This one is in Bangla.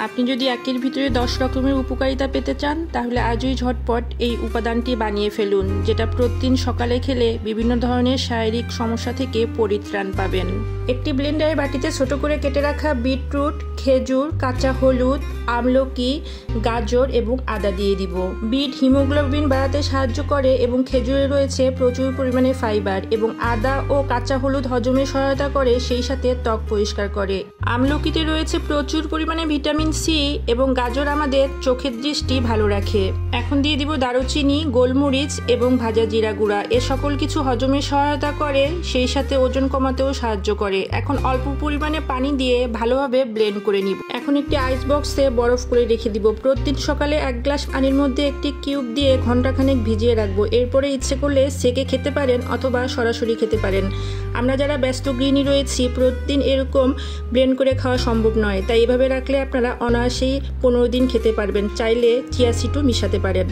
আপনি যদি একের ভিতরে 10 রকমের উপকারিতা পেতে চান তাহলে আজই ঝটপট এই উপাদানটি বানিয়ে ফেলুন, যেটা প্রতিদিন সকালে খেলে বিভিন্ন ধরনের শারীরিক সমস্যা থেকে পরিত্রাণ পাবেন। একটি ব্লেন্ডারের বাটিতে ছোট করে কেটে রাখা বিটরুট, খেজুর, কাঁচা হলুদ, আমলকি, গাজর এবং আদা দিয়ে দিব। বিট হিমোগ্লোবিন বাড়াতে সাহায্য করে এবং খেজুরে রয়েছে প্রচুর পরিমাণে ফাইবার এবং আদা ও কাঁচা হলুদ হজমে সহায়তা করে, সেই সাথে ত্বক পরিষ্কার করে। আমলকিতে রয়েছে প্রচুর পরিমাণে ভিটামিন সি এবং গাজর আমাদের চোখের দৃষ্টি ভালো রাখে। এখন দিয়ে দিব দারুচিনি, গোলমরিচ এবং ভাজা জিরা গুঁড়া। এ সকল কিছু হজমে সহায়তা করে, সেই সাথে ওজন কমাতেও সাহায্য করে। এখন অল্প পরিমাণে পানি দিয়ে ভালোভাবে ব্লেন্ড করে নিব। এখন একটি আইস বক্সে বরফ করে রেখে দিব। প্রতিদিন সকালে 1 গ্লাস পানির মধ্যে একটি কিউব দিয়ে ঘন্টাখানেক ভিজিয়ে রাখবো। এরপরে ইচ্ছে করলে সেকে খেতে পারেন অথবা সরাসরি খেতে পারেন। আমরা যারা ব্যস্ত গৃহিণী রয়েছি, প্রতিদিন এরকম ব্লেন্ড করে খাওয়া সম্ভব নয়, তাই এভাবে রাখলে আপনারা অনায়াসেই 15 দিন খেতে পারবেন। চাইলে চিয়া সিডও মিশাতে পারেন।